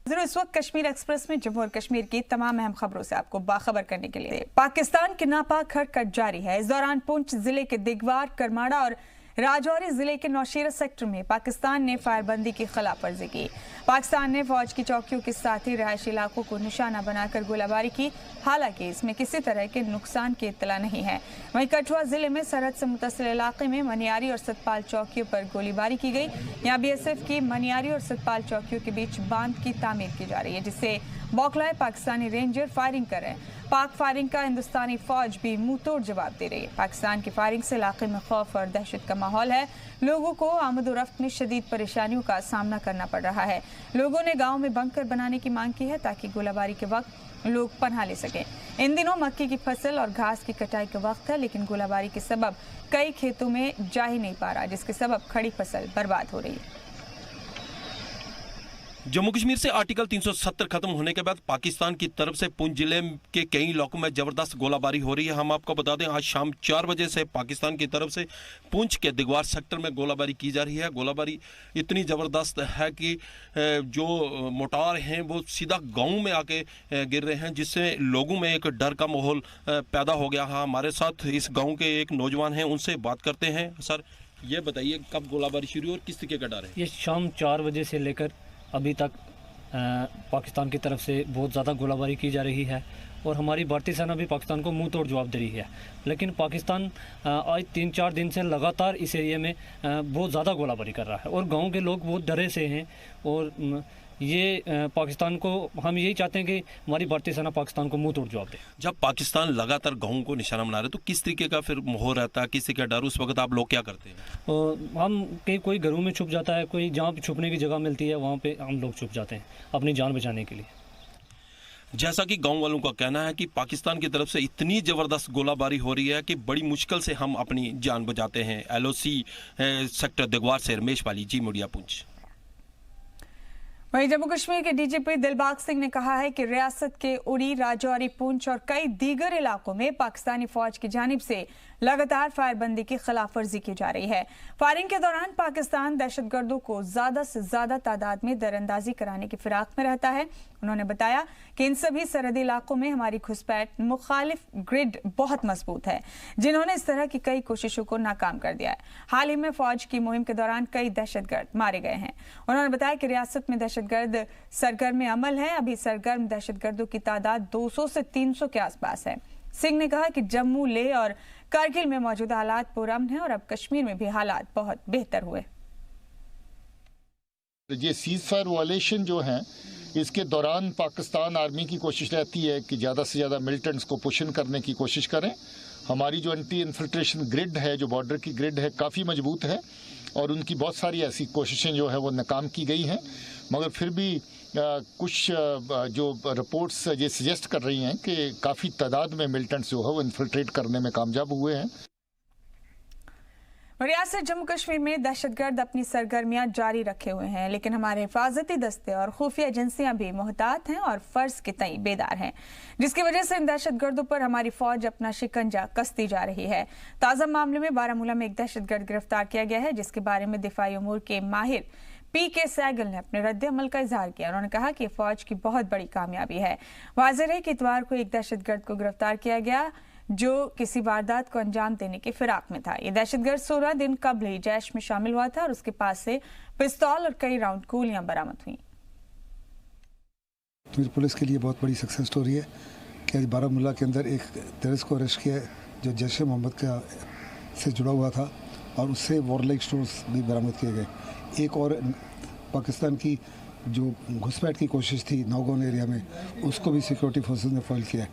जरूर इस वक्त कश्मीर एक्सप्रेस में जम्मू और कश्मीर की तमाम अहम खबरों से आपको बाखबर करने के लिए पाकिस्तान की नापाक हरकत जारी है। इस दौरान पुंछ जिले के दिगवार, करमाड़ा और राजौरी जिले के नौशेरा सेक्टर में पाकिस्तान ने फायरबंदी की खिलाफवर्जी की। पाकिस्तान ने फौज की चौकियों के साथ ही रहायशी इलाकों को निशाना बनाकर गोलाबारी की। हालांकि इसमें किसी तरह के नुकसान की इत्तला नहीं है। वहीं कठुआ जिले में सरहद से मुतसिल इलाके में मनियारी और सतपाल चौकियों पर गोलीबारी की गई। यहाँ बीएसएफ की मनियारी और सतपाल चौकियों के बीच बांध की तामीर की जा रही है, जिससे बौखलाए पाकिस्तानी रेंजर फायरिंग कर रहे हैं। पाक फायरिंग का हिंदुस्तानी फौज भी मुंह तोड़ जवाब दे रही है। पाकिस्तान की फायरिंग से इलाके में खौफ और दहशत का माहौल है। लोगों को आमद-ओ-रफ्त में शदीद परेशानियों का सामना करना पड़ रहा है। लोगों ने गांव में बंकर बनाने की मांग की है ताकि गोलाबारी के वक्त लोग पनाह ले सकें। इन दिनों मक्की की फसल और घास की कटाई का वक्त है, लेकिन गोलाबारी के सबब कई खेतों में जा ही नहीं पा रहा, जिसके सबब खड़ी फसल बर्बाद हो रही है। जम्मू कश्मीर से आर्टिकल 370 खत्म होने के बाद पाकिस्तान की तरफ से पुंछ जिले के कई इलाकों में जबरदस्त गोलाबारी हो रही है। हम आपको बता दें, आज शाम 4 बजे से पाकिस्तान की तरफ से पुंछ के दिगवार सेक्टर में गोलाबारी की जा रही है। गोलाबारी इतनी ज़बरदस्त है कि जो मोटार हैं वो सीधा गाँव में आके गिर रहे हैं, जिससे लोगों में एक डर का माहौल पैदा हो गया है। हमारे साथ इस गाँव के एक नौजवान हैं, उनसे बात करते हैं। सर, ये बताइए कब गोलाबारी शुरू और किस तरीके का डर है? ये शाम 4 बजे से लेकर अभी तक पाकिस्तान की तरफ से बहुत ज़्यादा गोलाबारी की जा रही है और हमारी भारतीय सेना भी पाकिस्तान को मुंह तोड़ जवाब दे रही है। लेकिन पाकिस्तान आज 3-4 दिन से लगातार इस एरिया में बहुत ज़्यादा गोलाबारी कर रहा है और गांव के लोग बहुत डरे से हैं। और ये पाकिस्तान को, हम यही चाहते हैं कि हमारी भारतीय सेना पाकिस्तान को मुंह तोड़ जवाब दे। जब पाकिस्तान लगातार गाँव को निशाना बना रहे तो किस तरीके का फिर माहौल रहता है, किसी का डर, उस वक्त आप लोग क्या करते हैं? हम कोई घरों में छुप जाता है, कोई जहाँ छुपने की जगह मिलती है वहाँ पे हम लोग छुप जाते हैं अपनी जान बचाने के लिए। जैसा कि गांव वालों का कहना है कि पाकिस्तान की तरफ से इतनी ज़बरदस्त गोलाबारी हो रही है कि बड़ी मुश्किल से हम अपनी जान बचाते हैं। LOC सेक्टर दिगवार से रमेश पाली, जी मीडिया पुंछ। वहीं जम्मू कश्मीर के डीजीपी दिलबाग सिंह ने कहा है कि रियासत के उड़ी, राजौरी, पुंछ और कई दीगर इलाकों में पाकिस्तानी फौज की जानिब से लगातार फायरबंदी की खिलाफवर्जी की जा रही है। फायरिंग के दौरान पाकिस्तान दहशतगर्दों को ज्यादा से ज्यादा तादाद में दरअंदाजी कराने की फिराक में रहता है। उन्होंने बताया कि इन सभी सरहदी इलाकों में हमारी घुसपैठ मुखालिफ ग्रिड बहुत मजबूत है, जिन्होंने इस तरह की कई कोशिशों को नाकाम कर दिया है। हाल ही में फौज की मुहिम के दौरान कई दहशतगर्द मारे गए हैं। उन्होंने बताया कि रियासत में दहशतगर्द सरगर्म अमल है। अभी सरगर्म दहशतगर्दों की तादाद 200 से 300 के आसपास है। सिंह ने कहा कि जम्मू, लेह और कारगिल में मौजूदा हालात पुरअमन है और अब कश्मीर में भी हालात बहुत बेहतर हुए। ये सीज फायर वायलेशन जो है, इसके दौरान पाकिस्तान आर्मी की कोशिश रहती है कि ज़्यादा से ज़्यादा मिलिटेंट्स को पुश इन करने की कोशिश करें। हमारी जो एंटी इन्फिल्ट्रेशन ग्रिड है, जो बॉर्डर की ग्रिड है, काफ़ी मजबूत है और उनकी बहुत सारी ऐसी कोशिशें जो है वो नाकाम की गई हैं। मगर फिर भी कुछ जो रिपोर्ट्स ये सजेस्ट कर रही हैं कि काफ़ी तादाद में मिलिटेंट्स जो है वो इन्फिल्ट्रेट करने में कामयाब हुए हैं। रियासत जम्मू कश्मीर में दहशतगर्द अपनी सरगर्मियां जारी रखे हुए हैं, लेकिन हमारे हिफाजती दस्ते और खुफिया एजेंसियां भी मोहतात हैं और फर्ज के तई बेदार हैं, जिसकी वजह से इन दहशतगर्दों पर हमारी फौज अपना शिकंजा कसती जा रही है। ताज़ा मामले में बारामूला में एक दहशतगर्द गिरफ्तार किया गया है, जिसके बारे में दिफाई उमूर के माहिर PK सहगल ने अपने रद्द अमल का इजहार किया। उन्होंने कहा कि फौज की बहुत बड़ी कामयाबी है। वाज़ेह है कि इतवार को एक दहशतगर्द को गिरफ्तार किया गया जो किसी वारदात को अंजाम देने की फिराक में था। ये दहशतगर्द 16 दिन कबल ही जैश में शामिल हुआ था और उसके पास से पिस्तौल और कई राउंड गोलियां बरामद हुई। पुलिस के लिए बहुत बड़ी सक्सेस स्टोरी है कि आज बारामूला के अंदर एक टेररिस्ट को अरेस्ट किया जो जैश ए मोहम्मद का से जुड़ा हुआ था और उससे वॉरलाइक स्टोर्स भी बरामद किए गए। एक और पाकिस्तान की जो घुसपैठ की कोशिश थी नौगांव एरिया में, उसको भी सिक्योरिटी फोर्सेस ने फॉइल किया,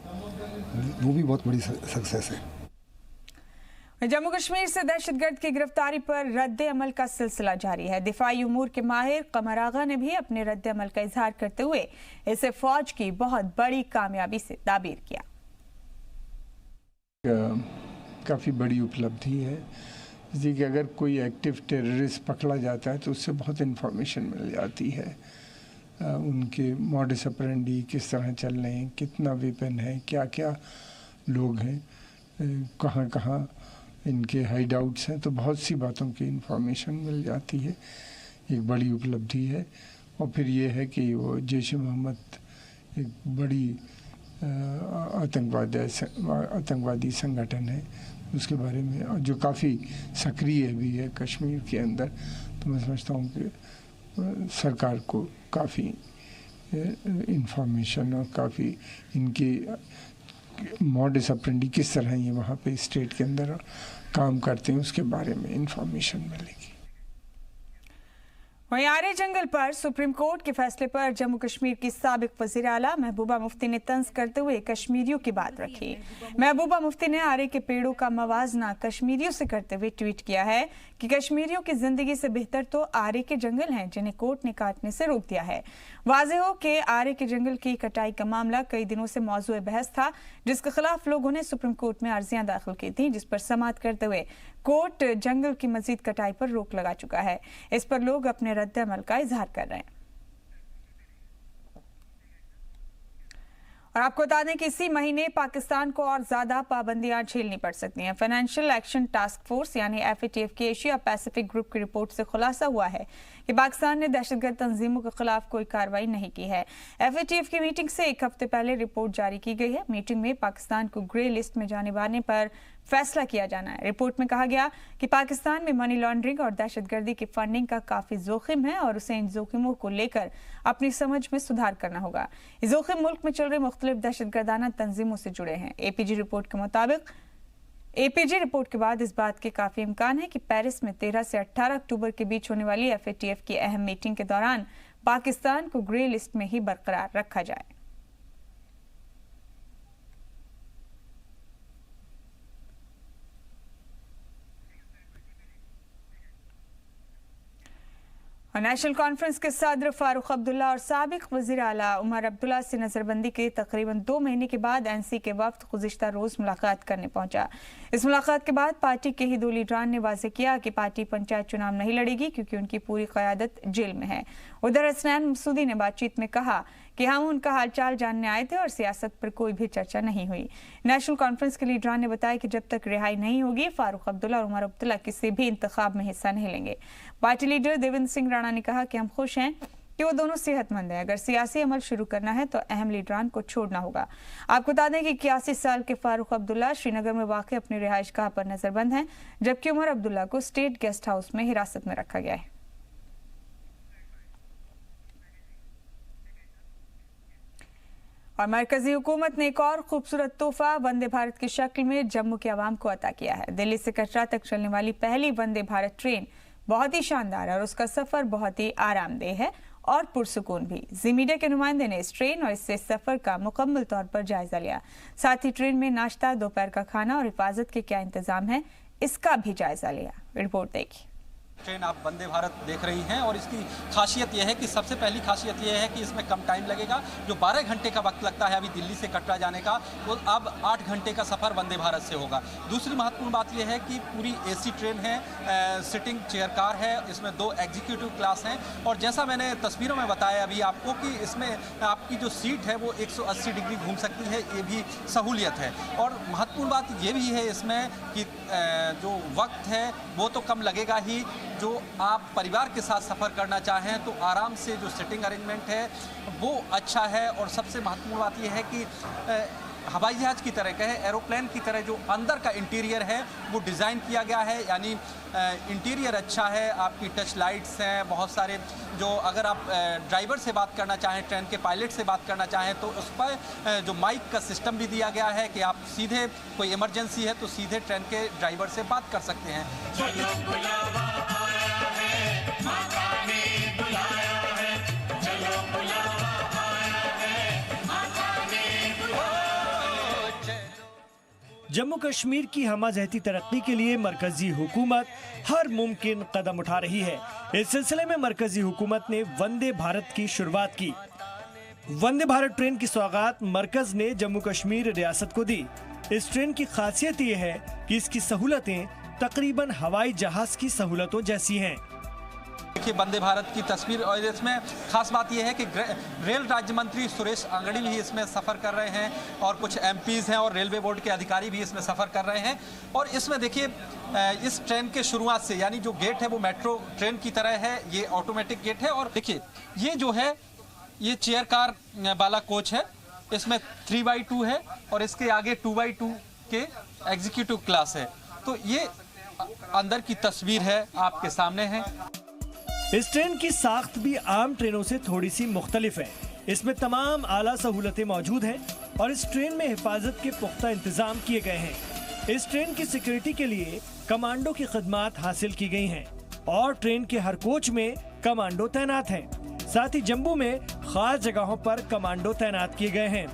वो भी बहुत बड़ी सक्सेस है। जम्मू कश्मीर से दहशतगर्द की गिरफ्तारी पर रद्द अमल का सिलसिला जारी है। दिफाई उमूर के माहिर कमर आगा ने भी अपने रद्द अमल का इजहार करते हुए इसे फौज की बहुत बड़ी कामयाबी से ताबीर किया। काफ़ी बड़ी उपलब्धि है जी कि अगर कोई एक्टिव टेररिस्ट पकड़ा जाता है तो उससे बहुत इन्फॉर्मेशन मिल जाती है। उनके मॉडस ऑपरेंडी किस तरह चल रहे हैं, कितना वेपन है, क्या क्या लोग हैं, कहाँ कहाँ इनके हाइड आउट्स हैं, तो बहुत सी बातों की इन्फॉर्मेशन मिल जाती है। एक बड़ी उपलब्धि है और फिर ये है कि वो जैश मोहम्मद एक बड़ी आतंकवादी संगठन है, उसके बारे में, और जो काफ़ी सक्रिय भी है कश्मीर के अंदर। तो मैं समझता हूँ कि सरकार को काफ़ी इंफॉर्मेशन और काफ़ी इनके मॉडस ऑपरेंडी किस तरह ये वहाँ पे स्टेट के अंदर काम करते हैं उसके बारे में इंफॉर्मेशन मिलेगी। वहीं आर्य जंगल पर सुप्रीम कोर्ट के फैसले पर जम्मू कश्मीर की साबिक वज़ीर आला महबूबा मुफ्ती ने तंज करते हुए कश्मीरियों की बात रखी। महबूबा मुफ्ती ने आर्य के पेड़ों का मवाजना कश्मीरियों से करते हुए ट्वीट किया है कि कश्मीरियों की जिंदगी से बेहतर तो आर्य के जंगल हैं जिन्हें कोर्ट ने काटने से रोक दिया है। वाज़ेह हो कि आर्य के जंगल की कटाई का मामला कई दिनों से मौजूए बहस था, जिसके खिलाफ लोगों ने सुप्रीम कोर्ट में अर्जियां दाखिल की थी, जिस पर समाअत करते हुए कोर्ट जंगल की मजीद कटाई पर रोक लगा चुका है। इस पर लोग अपने रद्द-ए-अमल का इजहार कर रहे हैं। और आपको बता दें कि इसी महीने पाकिस्तान को और ज्यादा पाबंदियां झेलनी पड़ सकती हैं। फाइनेंशियल एक्शन टास्क फोर्स यानी FATF की एशिया पैसिफिक ग्रुप की रिपोर्ट से खुलासा हुआ है कि पाकिस्तान ने दहशतगर्द तंजीमों के खिलाफ कोई कार्रवाई नहीं की है। FATF की मीटिंग से एक हफ्ते पहले रिपोर्ट जारी की गई है। मीटिंग में पाकिस्तान को ग्रे लिस्ट में जाने वाने पर फैसला किया जाना है। रिपोर्ट में कहा गया कि पाकिस्तान में मनी लॉन्ड्रिंग और दहशतगर्दी की फंडिंग का काफी जोखिम है और उसे इन जोखिमों को लेकर अपनी समझ में सुधार करना होगा। ये जोखिम मुल्क में चल रहे मुख्तलिफ दहशतगर्दाना तंजीमों से जुड़े हैं। APG रिपोर्ट के मुताबिक APG रिपोर्ट के बाद इस बात के काफी इम्कान है कि पेरिस में 13 से 18 अक्टूबर के बीच होने वाली FATF की अहम मीटिंग के दौरान पाकिस्तान को ग्रे लिस्ट में ही बरकरार रखा जाए। और नेशनल कॉन्फ्रेंस के सदर फारूक अब्दुल्ला और साबिक वज़ीर आला उमर अब्दुल्ला से नजरबंदी के तकरीबन 2 महीने के बाद NC के वफ्द गुज़िश्ता रोज मुलाकात करने पहुंचा। इस मुलाकात के बाद पार्टी के ही 2 लीडरान ने वाज़ेह किया कि पार्टी पंचायत चुनाव नहीं लड़ेगी क्योंकि उनकी पूरी क़यादत जेल में है। उधर हसनैन मसूदी ने बातचीत में कहा कि हम उनका हालचाल जानने आए थे और सियासत पर कोई भी चर्चा नहीं हुई। नेशनल कॉन्फ्रेंस के लीडरान ने बताया कि जब तक रिहाई नहीं होगी फारूक अब्दुल्ला और उमर अब्दुल्ला किसी भी इंतखाब में हिस्सा नहीं लेंगे। पार्टी लीडर देवेंद्र सिंह राणा ने कहा कि हम खुश हैं कि वो दोनों सेहतमंद हैं। अगर सियासी अमल शुरू करना है तो अहम लीडरान को छोड़ना होगा। आपको बता दें कि 81 साल के फारूक अब्दुल्ला श्रीनगर में वाक़ अपनी रिहाइशगाह पर नजरबंद हैं, जबकि उमर अब्दुल्ला को स्टेट गेस्ट हाउस में हिरासत में रखा गया है। और मरकजी हुकूमत ने एक और खूबसूरत तोहफा वंदे भारत की शक्ल में जम्मू के अवाम को अता किया है। दिल्ली से कटरा तक चलने वाली पहली वंदे भारत ट्रेन बहुत ही शानदार है और उसका सफर बहुत ही आरामदेह है और पुरसुकून भी। जी मीडिया के नुमाइंदे ने इस ट्रेन और इससे सफर का मुकम्मल तौर पर जायजा लिया। साथ ही ट्रेन में नाश्ता, दोपहर का खाना और हिफाजत के क्या इंतजाम है, इसका भी जायजा लिया। रिपोर्ट देखिए। ट्रेन आप वंदे भारत देख रही हैं और इसकी खासियत यह है कि सबसे पहली खासियत यह है कि इसमें कम टाइम लगेगा। जो 12 घंटे का वक्त लगता है अभी दिल्ली से कटरा जाने का, वो अब 8 घंटे का सफ़र वंदे भारत से होगा। दूसरी महत्वपूर्ण बात यह है कि पूरी AC ट्रेन है, सिटिंग चेयर कार है, इसमें 2 एग्जीक्यूटिव क्लास हैं और जैसा मैंने तस्वीरों में बताया अभी आपको कि इसमें आपकी जो सीट है वो 180 डिग्री घूम सकती है, ये भी सहूलियत है। और महत्वपूर्ण बात ये भी है इसमें कि जो वक्त है वो तो कम लगेगा ही। जो आप परिवार के साथ सफ़र करना चाहें तो आराम से जो सिटिंग अरेंजमेंट है वो अच्छा है। और सबसे महत्वपूर्ण बात यह है कि हवाई जहाज़ की तरह कहे, एरोप्लेन की तरह जो अंदर का इंटीरियर है वो डिज़ाइन किया गया है, यानी इंटीरियर अच्छा है। आपकी टच लाइट्स हैं बहुत सारे। जो अगर आप ड्राइवर से बात करना चाहें, ट्रेन के पायलट से बात करना चाहें तो उस पर जो माइक का सिस्टम भी दिया गया है कि आप सीधे कोई इमरजेंसी है तो सीधे ट्रेन के ड्राइवर से बात कर सकते हैं। जम्मू कश्मीर की हमाजहती तरक्की के लिए मरकजी हुकूमत हर मुमकिन कदम उठा रही है। इस सिलसिले में मरकजी हुकूमत ने वंदे भारत की शुरुआत की। वंदे भारत ट्रेन की सौगात मरकज ने जम्मू कश्मीर रियासत को दी। इस ट्रेन की खासियत ये है कि इसकी सहूलतें तकरीबन हवाई जहाज की सहूलतों जैसी हैं। देखिए वंदे भारत की तस्वीर, और इसमें खास बात यह है कि रेल राज्य मंत्री सुरेश अंगड़ी भी इसमें सफ़र कर रहे हैं और कुछ एमपीज़ हैं और रेलवे बोर्ड के अधिकारी भी इसमें सफ़र कर रहे हैं। और इसमें देखिए इस ट्रेन के शुरुआत से, यानी जो गेट है वो मेट्रो ट्रेन की तरह है, ये ऑटोमेटिक गेट है। और देखिए ये जो है ये चेयर कार वाला कोच है, इसमें 3x2 है और इसके आगे 2x2 के एग्जीक्यूटिव क्लास है। तो ये अंदर की तस्वीर है, आपके सामने है। इस ट्रेन की साख्त भी आम ट्रेनों से थोड़ी सी मुख्तलिफ है। इसमें तमाम आला सहूलतें मौजूद हैं और इस ट्रेन में हिफाजत के पुख्ता इंतजाम किए गए हैं। इस ट्रेन की सिक्योरिटी के लिए कमांडो की खिदमत हासिल की गई हैं और ट्रेन के हर कोच में कमांडो तैनात हैं। साथ ही जम्मू में खास जगहों पर कमांडो तैनात किए गए हैं।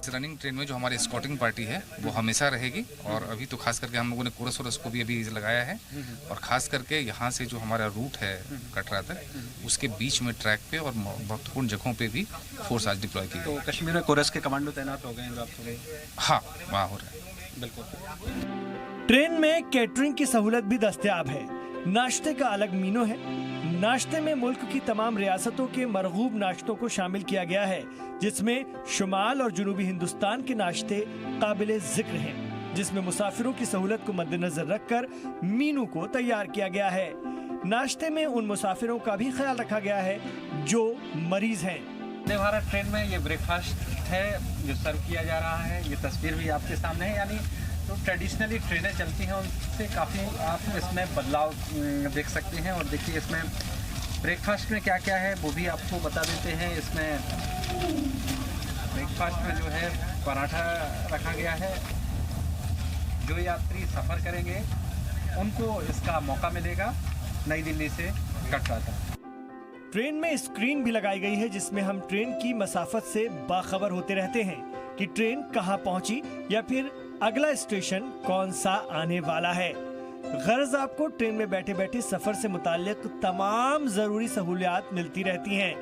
रनिंग ट्रेन में जो हमारी स्कॉटिंग पार्टी है वो हमेशा रहेगी, और अभी तो खास करके हम लोगों ने कोरस वोरस को भी अभी लगाया है, और खास करके यहाँ से जो हमारा रूट है कटरा तक, उसके बीच में ट्रैक पे और महत्वपूर्ण जगहों पे भी फोर्स आज डिप्लॉय की। तो कश्मीर में कोरस के कमांडो तैनात हो गए हैं? हाँ, वहाँ हो रहा है बिल्कुल। ट्रेन में कैटरिंग की सहूलत भी दस्तयाब है। नाश्ते का अलग मीनू है। नाश्ते में मुल्क की तमाम रियासतों के मरगूब नाश्तों को शामिल किया गया है, जिसमें शुमाल और जुनूबी हिंदुस्तान के नाश्ते काबिले जिक्र हैं, जिसमें मुसाफिरों की सहूलत को मद्देनजर रखकर मीनू को तैयार किया गया है। नाश्ते में उन मुसाफिरों का भी ख्याल रखा गया है जो मरीज हैं। वंदे भारत ट्रेन में ये ब्रेकफास्ट है जो सर्व किया जा रहा है, ये तस्वीर भी आपके सामने है। यानी तो ट्रेडिशनली ट्रेनें चलती हैं उनसे काफ़ी आप इसमें बदलाव देख सकते हैं। और देखिए इसमें ब्रेकफास्ट में क्या क्या है वो भी आपको बता देते हैं। इसमें ब्रेकफास्ट में जो है पराठा रखा गया है। जो यात्री सफ़र करेंगे उनको इसका मौका मिलेगा नई दिल्ली से कटरा तक। ट्रेन में स्क्रीन भी लगाई गई है, जिसमें हम ट्रेन की मसाफत से बाखबर होते रहते हैं कि ट्रेन कहाँ पहुँची या फिर अगला स्टेशन कौन सा आने वाला है। गर्ज आपको ट्रेन में बैठे बैठे सफर से मुताल्लिक तमाम जरूरी सहूलियात मिलती रहती हैं।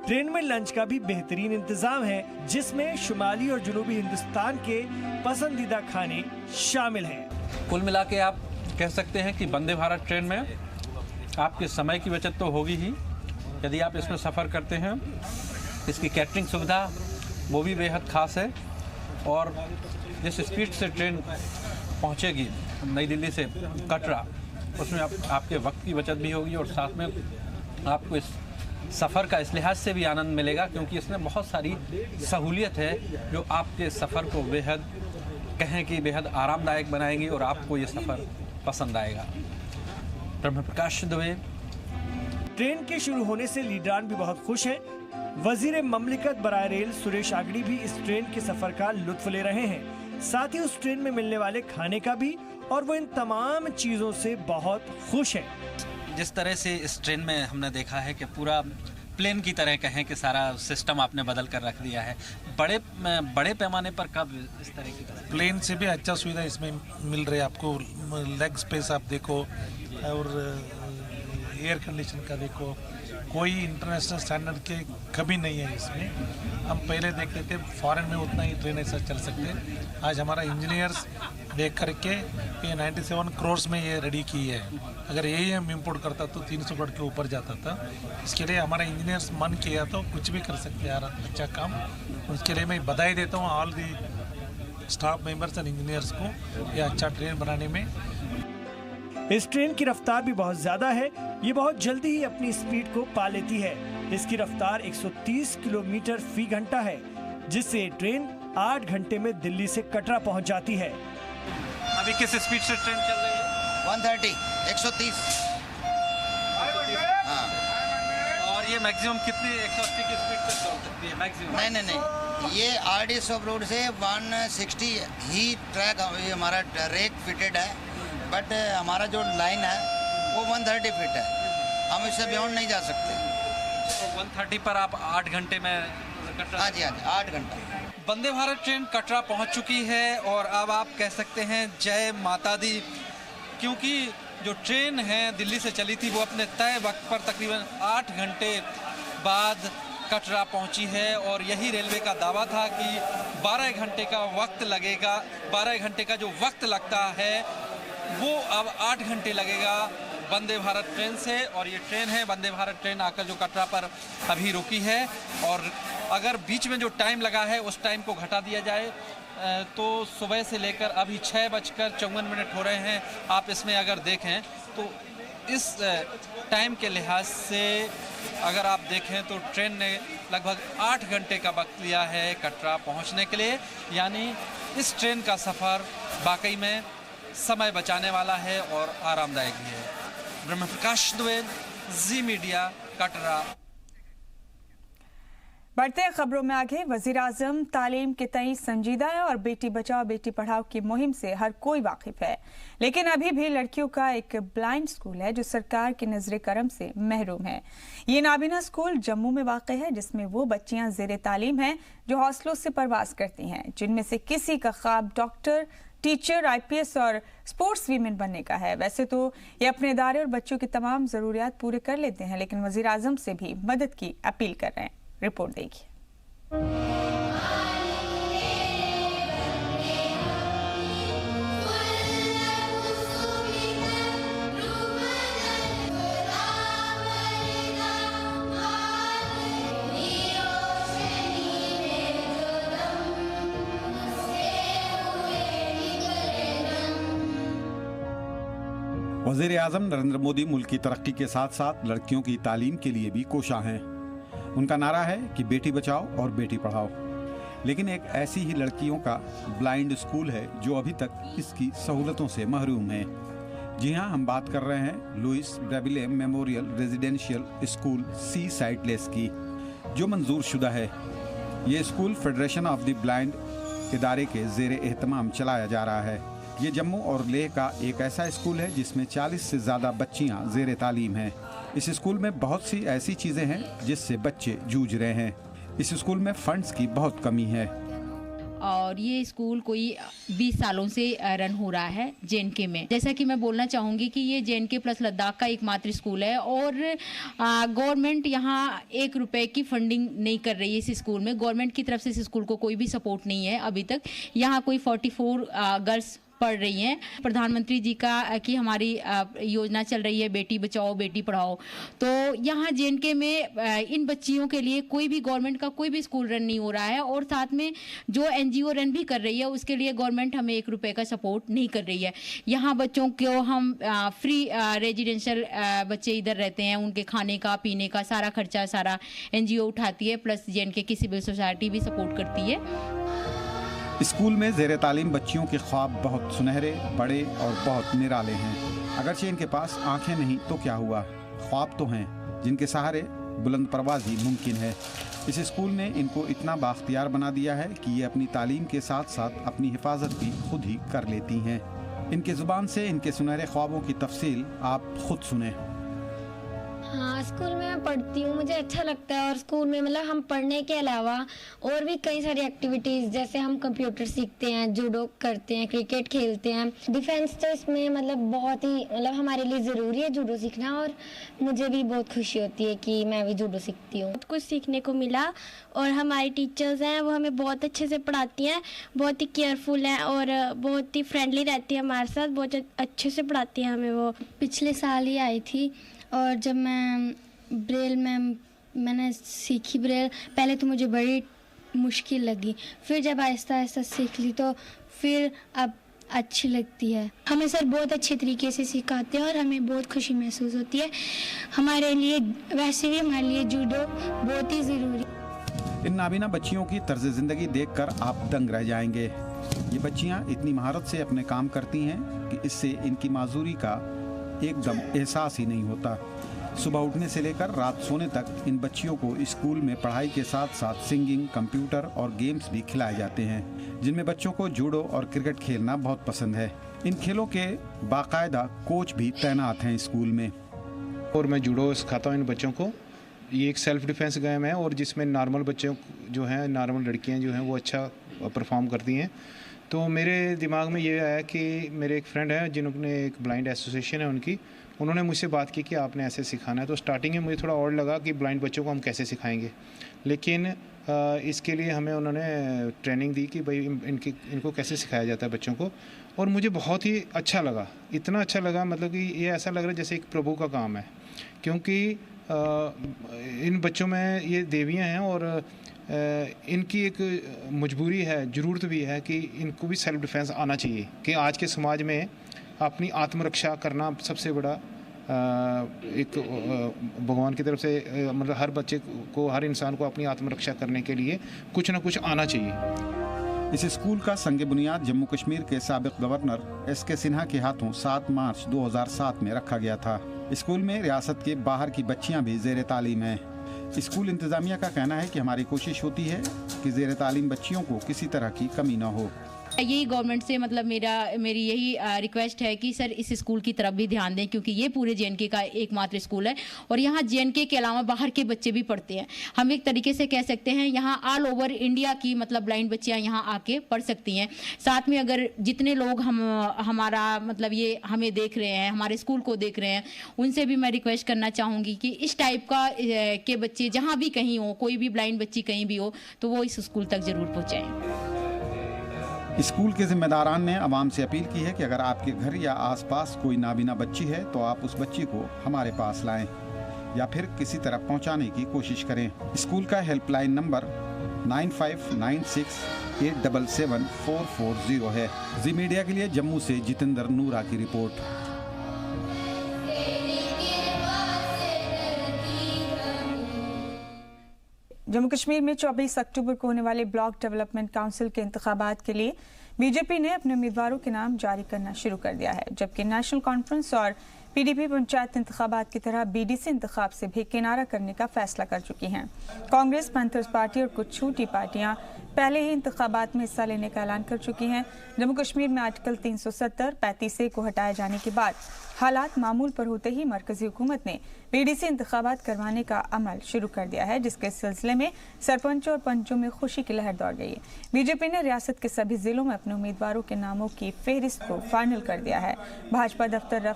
ट्रेन में लंच का भी बेहतरीन इंतजाम है, जिसमें शुमाली और जुनूबी हिंदुस्तान के पसंदीदा खाने शामिल हैं। कुल मिला के आप कह सकते हैं कि वंदे भारत ट्रेन में आपके समय की बचत तो होगी ही, यदि आप इसमें सफ़र करते हैं। इसकी कैटरिंग सुविधा वो भी बेहद ख़ास है, और जिस स्पीड से ट्रेन पहुंचेगी नई दिल्ली से कटरा, उसमें आपके वक्त की बचत भी होगी, और साथ में आपको इस सफ़र का इस लिहाज से भी आनंद मिलेगा क्योंकि इसमें बहुत सारी सहूलियत है जो आपके सफ़र को बेहद आरामदायक बनाएंगी और आपको ये सफ़र पसंद आएगा। ब्रह्म प्रकाश दुबे। ट्रेन के शुरू होने से लीडरान भी बहुत खुश हैं। वजीर ममलिकत बराए रेल सुरेश अंगड़ी भी इस ट्रेन के सफर का लुत्फ ले रहे हैं, साथ ही उस ट्रेन में मिलने वाले खाने का भी, और वो इन तमाम चीजों से बहुत खुश हैं। जिस तरह से इस ट्रेन में हमने देखा है कि पूरा प्लेन की तरह कहें कि सारा सिस्टम आपने बदल कर रख दिया है, बड़े पैमाने पर कब इस तरह की प्लेन से भी अच्छा सुविधा इसमें मिल रही है आपको। लेग स्पेस आप देखो, और एयर कंडीशन का देखो, कोई इंटरनेशनल स्टैंडर्ड के कभी नहीं है इसमें। हम पहले देखते थे फॉरेन में उतना ही ट्रेन ऐसा चल सकते हैं। आज हमारा इंजीनियर्स देख करके ये 97 करोड़ में ये रेडी की है। अगर यही हम इम्पोर्ट करता तो 300 करोड़ के ऊपर जाता था। इसके लिए हमारा इंजीनियर्स मन किया तो कुछ भी कर सकते हैं अच्छा काम। उसके लिए मैं बधाई देता हूँ all the staff members and engineers को, ये अच्छा ट्रेन बनाने में। इस ट्रेन की रफ्तार भी बहुत ज्यादा है। ये बहुत जल्दी ही अपनी स्पीड को पा लेती है। इसकी रफ्तार 130 किलोमीटर फी घंटा है, जिससे ट्रेन 8 घंटे में दिल्ली से कटरा पहुंच जाती है। अभी किस स्पीड से ट्रेन चल रही है? 130 हाँ। और ये मैक्सिमम कितनी 180 की स्पीड से चल सकती है मैक्सिमम? नहीं, ये आरडी सब रोड से 160 ही ट्रैक हमारा रेक फिटेड है, बट हमारा जो लाइन है वो 130 फीट है। हम इससे बियॉन्ड नहीं जा सकते। तो 130 पर आप 8 घंटे में कटरा? हाँ जी, 8 घंटा। वंदे भारत ट्रेन कटरा पहुंच चुकी है और अब आप कह सकते हैं जय माता दी, क्योंकि जो ट्रेन है दिल्ली से चली थी वो अपने तय वक्त पर तकरीबन 8 घंटे बाद कटरा पहुंची है। और यही रेलवे का दावा था कि 12 घंटे का वक्त लगेगा। 12 घंटे का जो वक्त लगता है वो अब 8 घंटे लगेगा। वंदे भारत ट्रेन से, और ये ट्रेन है वंदे भारत ट्रेन आकर जो कटरा पर अभी रुकी है। और अगर बीच में जो टाइम लगा है उस टाइम को घटा दिया जाए तो सुबह से लेकर अभी 6:54 हो रहे हैं। आप इसमें अगर देखें तो इस टाइम के लिहाज से अगर आप देखें तो ट्रेन ने लगभग 8 घंटे का वक्त लिया है कटरा पहुंचने के लिए। यानी इस ट्रेन का सफ़र वाकई में समय बचाने वाला है और आरामदायक भी है। ब्रह्म प्रकाश द्विवेद, जी मीडिया, कटरा। बढ़ते हैं खबरों में आगे। वजीर आजम तालीम के तई संजीदा है और बेटी बचाओ बेटी पढ़ाओ की मुहिम से हर कोई वाकिफ है, लेकिन अभी भी लड़कियों का एक ब्लाइंड स्कूल है जो सरकार की नजर करम से महरूम है। ये नाबीना स्कूल जम्मू में वाक़ है, जिसमें वो बच्चियां ज़ेरे तालीम हैं जो हौसलों से परवास करती हैं, जिनमें से किसी का ख्वाब डॉक्टर, टीचर, IPS और स्पोर्ट्स वीमेन बनने का है। वैसे तो ये अपने इदारे और बच्चों की तमाम ज़रूरियात पूरे कर लेते हैं, लेकिन वज़ीर आज़म से भी मदद की अपील कर रहे हैं। रिपोर्ट देखिए। वज़ीर आज़म नरेंद्र मोदी मुल्क की तरक्की के साथ साथ लड़कियों की तालीम के लिए भी कोशा हैं। उनका नारा है कि बेटी बचाओ और बेटी पढ़ाओ, लेकिन एक ऐसी ही लड़कियों का ब्लाइंड स्कूल है जो अभी तक इसकी सहूलतों से महरूम है। जी हां, हम बात कर रहे हैं लुइस ब्रेविले मेमोरियल रेजिडेंशियल स्कूल सी साइटलेस की, जो मंजूर शुदा है। ये school federation of the blind इदारे के ज़ेरे एहतमाम चलाया जा रहा है। ये जम्मू और लेह का एक ऐसा स्कूल है जिसमें 40 से ज़्यादा बच्चियां ज़ेरे तालीम हैं। इस स्कूल में बहुत सी ऐसी चीज़ें हैं जिससे बच्चे जूझ रहे हैं। इस स्कूल में फंड्स की बहुत कमी है और ये स्कूल कोई 20 सालों से रन हो रहा है JNK में। जैसा कि मैं बोलना चाहूँगी कि ये JNK प्लस लद्दाख का एकमात्र स्कूल है और गवर्नमेंट यहाँ 1 रुपए की फंडिंग नहीं कर रही है इस स्कूल में। गवर्नमेंट की तरफ से इस स्कूल को कोई भी सपोर्ट नहीं है अभी तक। यहाँ कोई 44 गर्ल्स पढ़ रही हैं। प्रधानमंत्री जी की हमारी योजना चल रही है बेटी बचाओ बेटी पढ़ाओ, तो यहाँ JNK में इन बच्चियों के लिए कोई भी गवर्नमेंट का कोई भी स्कूल रन नहीं हो रहा है और साथ में जो NGO रन भी कर रही है उसके लिए गवर्नमेंट हमें 1 रुपए का सपोर्ट नहीं कर रही है। यहाँ बच्चों को हम फ्री रेजिडेंशियल बच्चे इधर रहते हैं, उनके खाने का पीने का सारा खर्चा सारा NGO उठाती है, प्लस JNK की सिविल सोसाइटी भी सपोर्ट करती है। स्कूल में ज़ेरे तालीम बच्चियों के ख्वाब बहुत सुनहरे, बड़े और बहुत निराले हैं। अगरचे इनके पास आंखें नहीं तो क्या हुआ, ख्वाब तो हैं जिनके सहारे बुलंद परवाज़ी मुमकिन है। इस स्कूल ने इनको इतना बाख्तियार बना दिया है कि ये अपनी तालीम के साथ साथ अपनी हिफाजत भी खुद ही कर लेती हैं। इनके ज़ुबान से इनके सुनहरे ख्वाबों की तफसील आप खुद सुने। हाँ, स्कूल में मैं पढ़ती हूँ, मुझे अच्छा लगता है। और स्कूल में मतलब हम पढ़ने के अलावा और भी कई सारी एक्टिविटीज़, जैसे हम कंप्यूटर सीखते हैं, जूडो करते हैं, क्रिकेट खेलते हैं। डिफेंस तो इसमें मतलब बहुत ही मतलब हमारे लिए ज़रूरी है जूडो सीखना, और मुझे भी बहुत खुशी होती है कि मैं भी जूडो सीखती हूँ। बहुत कुछ सीखने को मिला और हमारी टीचर्स हैं वो हमें बहुत अच्छे से पढ़ाती हैं, बहुत ही केयरफुल हैं और बहुत ही फ्रेंडली रहती है हमारे साथ, बहुत अच्छे से पढ़ाती हैं हमें वो। पिछले साल ही आई थी और जब मैं ब्रेल में मैंने सीखी ब्रेल, पहले तो मुझे बड़ी मुश्किल लगी, फिर जब आहिस्ता आहिस्ता सीख ली तो फिर अब अच्छी लगती है। हमें सर बहुत अच्छे तरीके से सिखाते हैं और हमें बहुत खुशी महसूस होती है। हमारे लिए वैसे भी हमारे लिए जूडो बहुत ही ज़रूरी है। इन नाबीना बच्चियों की तर्ज ज़िंदगी देखकर आप दंग रह जाएंगे। ये बच्चियां इतनी महारत से अपने काम करती हैं कि इससे इनकी माजूरी का एकदम एहसास ही नहीं होता। सुबह उठने से लेकर रात सोने तक इन बच्चियों को स्कूल में पढ़ाई के साथ साथ सिंगिंग, कंप्यूटर और गेम्स भी खिलाए जाते हैं, जिनमें बच्चों को जूडो और क्रिकेट खेलना बहुत पसंद है। इन खेलों के बाकायदा कोच भी तैनात हैं स्कूल में। और मैं जूडो सिखाता हूँ इन बच्चों को। ये एक सेल्फ डिफेंस गेम है और जिसमें नॉर्मल बच्चों जो हैं, नॉर्मल लड़कियाँ जो हैं वो अच्छा परफॉर्म करती हैं। तो मेरे दिमाग में ये आया कि मेरे एक फ्रेंड है जिन्होंने एक ब्लाइंड एसोसिएशन है उनकी, उन्होंने मुझसे बात की कि आपने ऐसे सिखाना है। तो स्टार्टिंग में मुझे थोड़ा और लगा कि ब्लाइंड बच्चों को हम कैसे सिखाएंगे, लेकिन इसके लिए हमें उन्होंने ट्रेनिंग दी कि भाई इनको कैसे सिखाया जाता है बच्चों को, और मुझे बहुत ही अच्छा लगा, इतना अच्छा लगा, मतलब कि ये ऐसा लग रहा है जैसे एक प्रभु का काम है, क्योंकि इन बच्चों में ये देवियाँ हैं और इनकी एक मजबूरी है, ज़रूरत भी है कि इनको भी सेल्फ डिफेंस आना चाहिए, कि आज के समाज में अपनी आत्मरक्षा करना सबसे बड़ा एक भगवान की तरफ से, मतलब हर बच्चे को, हर इंसान को अपनी आत्मरक्षा करने के लिए कुछ ना कुछ आना चाहिए। इस स्कूल का संग बुनियाद जम्मू कश्मीर के साबिक गवर्नर एस.के. सिन्हा के हाथों 7 मार्च 2007 में रखा गया था। स्कूल में रियासत के बाहर की बच्चियां भी ज़ेर तालीम हैं। स्कूल इंतज़ामिया का कहना है कि हमारी कोशिश होती है कि ज़ेर तालीम बच्चियों को किसी तरह की कमी न हो। यही गवर्नमेंट से मतलब मेरी यही रिक्वेस्ट है कि सर इस स्कूल की तरफ भी ध्यान दें, क्योंकि ये पूरे जे.एन.के. का एकमात्र स्कूल है और यहाँ जे.एन.के. के अलावा बाहर के बच्चे भी पढ़ते हैं। हम एक तरीके से कह सकते हैं यहाँ ऑल ओवर इंडिया की मतलब ब्लाइंड बच्चियाँ यहाँ आके पढ़ सकती हैं। साथ में अगर जितने लोग हमारा मतलब ये हमें देख रहे हैं, हमारे स्कूल को देख रहे हैं, उनसे भी मैं रिक्वेस्ट करना चाहूँगी कि इस टाइप का के बच्चे जहाँ भी कहीं हो, कोई भी ब्लाइंड बच्ची कहीं भी हो, तो वो इस स्कूल तक ज़रूर पहुँचाएँ। स्कूल के जिम्मेदारान ने आवाम से अपील की है कि अगर आपके घर या आसपास कोई नाबीना बच्ची है तो आप उस बच्ची को हमारे पास लाएं या फिर किसी तरह पहुंचाने की कोशिश करें। स्कूल का हेल्पलाइन नंबर 9596877440 है। जी मीडिया के लिए जम्मू से जितेंद्र नूरा की रिपोर्ट। जम्मू कश्मीर में 24 अक्टूबर को होने वाले ब्लॉक डेवलपमेंट काउंसिल के इंतखाबात के लिए बीजेपी ने अपने उम्मीदवारों के नाम जारी करना शुरू कर दिया है, जबकि नेशनल कॉन्फ्रेंस और पीडीपी पंचायत इंतखाबात की तरह बीडीसी इंतखाब से भी किनारा करने का फैसला कर चुकी हैं। कांग्रेस, पैंथर्स पार्टी और कुछ छोटी पार्टियां पहले ही इंतखाबात में हिस्सा लेने का ऐलान कर चुकी हैं। जम्मू कश्मीर में आर्टिकल 370-35A को हटाए जाने के बाद हालात मामूल पर होते ही मरकजी हुकूमत ने बीडीसी इंतखाबात करवाने का अमल शुरू कर दिया है, जिसके सिलसिले में सरपंचों और पंचों में खुशी की लहर दौड़ गई है। बीजेपी ने रियासत के सभी जिलों में अपने उम्मीदवारों के नामों की फेहरिस्त को फाइनल कर दिया है। भाजपा दफ्तर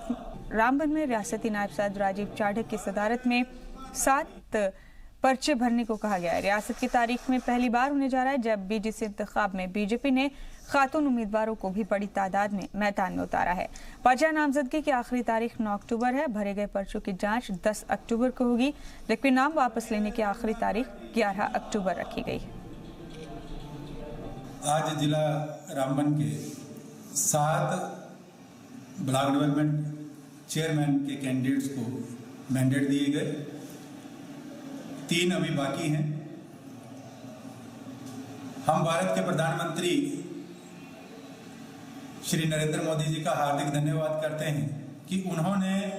रामबन में रियासती नायब सदर राजीव चाढ़क की सदारत में 7 पर्चे भरने को कहा गया है। रियासत की तारीख में पहली बार होने जा रहा है जब बीडीसी इंतखाब में बीजेपी ने खातून उम्मीदवारों को भी बड़ी तादाद में मैदान में उतारा है। पर्चा नामजदगी की आखिरी तारीख 9 अक्टूबर है। भरे गए पर्चों की जांच 10 अक्टूबर को होगी, जबकि नाम वापस लेने की आखिरी तारीख 11 अक्टूबर रखी गई। आज जिला रामबन के 7 ब्लॉक डेवलपमेंट चेयरमैन के कैंडिडेट्स को मैंडेट दिए गए, 3 अभी बाकी हैं। हम भारत के प्रधानमंत्री श्री नरेंद्र मोदी जी का हार्दिक धन्यवाद करते हैं कि उन्होंने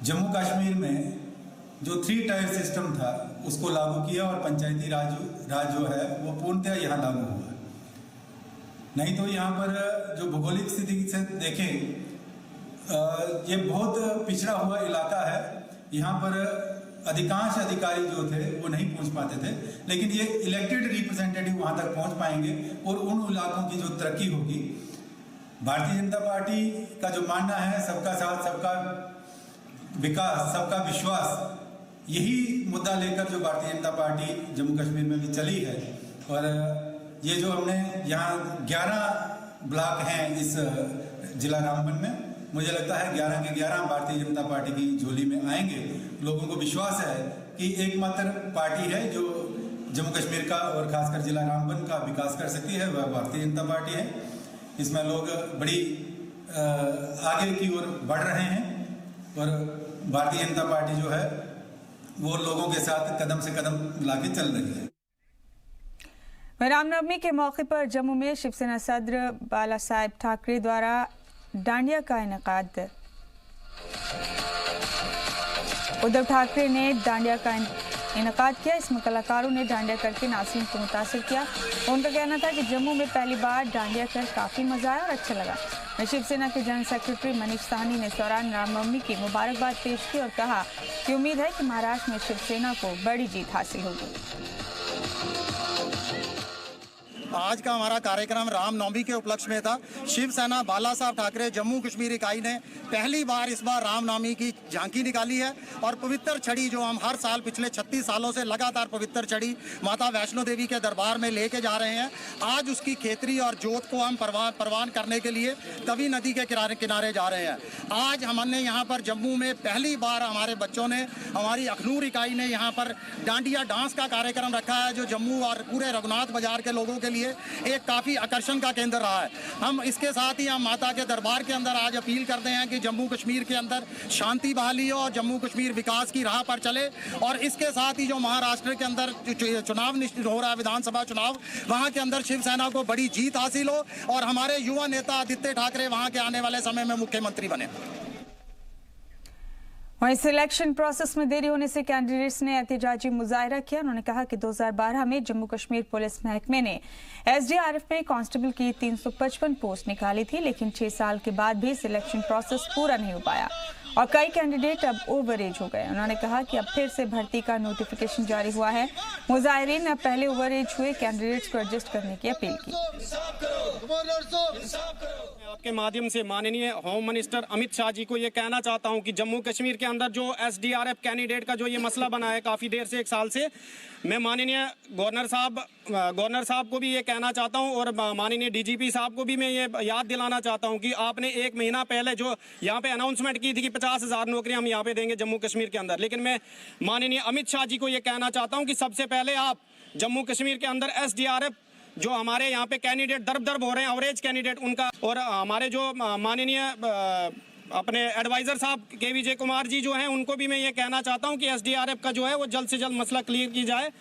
जम्मू कश्मीर में जो 3 टायर सिस्टम था उसको लागू किया और पंचायती राज जो है वो पूर्णतः यहाँ लागू हुआ। नहीं तो यहाँ पर जो भौगोलिक स्थिति से देखें, ये बहुत पिछड़ा हुआ इलाका है। यहाँ पर अधिकांश अधिकारी जो थे वो नहीं पहुंच पाते थे, लेकिन ये इलेक्टेड रिप्रेजेंटेटिव वहां तक पहुंच पाएंगे और उन इलाकों की जो तरक्की होगी। भारतीय जनता पार्टी का जो मानना है सबका साथ, सबका विकास, सबका विश्वास, यही मुद्दा लेकर जो भारतीय जनता पार्टी जम्मू कश्मीर में भी चली है। और ये जो हमने यहाँ 11 ब्लॉक हैं इस जिला रामबन में, मुझे लगता है 11 के 11 भारतीय जनता पार्टी की झोली में आएंगे। लोगों को विश्वास है कि एकमात्र पार्टी है जो जम्मू कश्मीर का और खासकर जिला रामबन का विकास कर सकती है, वह भारतीय जनता पार्टी है। इसमें लोग बड़ी आगे की ओर बढ़ रहे हैं और भारतीय जनता पार्टी जो है वो लोगों के साथ कदम से कदम मिला के चल रही है। रामनवमी के मौके पर जम्मू में शिवसेना सदर बाला साहेब ठाकरे द्वारा डांडिया का इनेकाद। उद्धव ठाकरे ने डांडिया का इनेकाद किया। इसमें कलाकारों ने डांडिया करके नाज़रीन को मुतासिर किया। उनका कहना था कि जम्मू में पहली बार डांडिया कर काफ़ी मज़ा आया और अच्छा लगा। शिवसेना के जनरल सेक्रेटरी मनीष साहनी ने इस दौरान रामनवमी की मुबारकबाद पेश की और कहा कि उम्मीद है कि महाराष्ट्र में शिवसेना को बड़ी जीत हासिल होगी। आज का हमारा कार्यक्रम रामनवमी के उपलक्ष्य में था। शिवसेना बाला साहब ठाकरे जम्मू कश्मीर इकाई ने पहली बार इस बार रामनवमी की झांकी निकाली है और पवित्र छड़ी जो हम हर साल पिछले 36 सालों से लगातार पवित्र छड़ी माता वैष्णो देवी के दरबार में लेके जा रहे हैं, आज उसकी खेतरी और जोत को हम परवान करने के लिए तवी नदी के किनारे जा रहे हैं। आज हमने यहाँ पर जम्मू में पहली बार हमारे बच्चों ने, हमारी अखनूर इकाई ने यहाँ पर डांडिया डांस का कार्यक्रम रखा है, जो जम्मू और पूरे रघुनाथ बाजार के लोगों के लिए एक काफ़ी आकर्षण का केंद्र रहा है। हम इसके साथ ही हम माता के दरबार के अंदर आज अपील करते हैं कि जम्मू कश्मीर के अंदर शांति बहाली हो और जम्मू कश्मीर विकास की राह पर चले। और इसके साथ ही जो महाराष्ट्र के अंदर चुनाव निश्चित हो रहा है, विधानसभा चुनाव, वहाँ के अंदर शिवसेना को बड़ी जीत हासिल हो और हमारे युवा नेता आदित्य ठाकरे वहाँ के आने वाले समय में मुख्यमंत्री बने। वहीं सिलेक्शन प्रोसेस में देरी होने से कैंडिडेट्स ने एहतजाजी मुजाहरा किया। उन्होंने कहा कि 2012 में जम्मू कश्मीर पुलिस महकमे ने एसडीआरएफ में कांस्टेबल की 355 पोस्ट निकाली थी, लेकिन 6 साल के बाद भी सिलेक्शन प्रोसेस पूरा नहीं हो पाया और कई कैंडिडेट अब ओवर एज हो गए। उन्होंने कहा कि अब फिर से भर्ती का नोटिफिकेशन जारी हुआ है। मुजाहिरीन ने पहले ओवर एज हुए कैंडिडेट्स को एडजस्ट करने की अपील की। आपके माध्यम से माननीय होम मिनिस्टर अमित शाह जी को ये कहना चाहता हूं कि जम्मू कश्मीर के अंदर जो एसडीआरएफ कैंडिडेट का जो ये मसला बना है काफ़ी देर से, 1 साल से, मैं माननीय गवर्नर साहब को भी ये कहना चाहता हूं और माननीय डीजीपी साहब को भी मैं ये याद दिलाना चाहता हूं कि आपने 1 महीना पहले जो यहाँ पे अनाउंसमेंट की थी कि 50,000 नौकरियां हम यहाँ पे देंगे जम्मू कश्मीर के अंदर, लेकिन मैं माननीय अमित शाह जी को ये कहना चाहता हूँ कि सबसे पहले आप जम्मू कश्मीर के अंदर एसडीआरएफ जो हमारे यहाँ पे कैंडिडेट दरब हो रहे हैं, एवरेज कैंडिडेट उनका, और हमारे जो माननीय अपने एडवाइजर साहब के विजय कुमार जी जो हैं, उनको भी मैं ये कहना चाहता हूँ कि एसडीआरएफ का जो है वो जल्द से जल्द मसला क्लियर की जाए।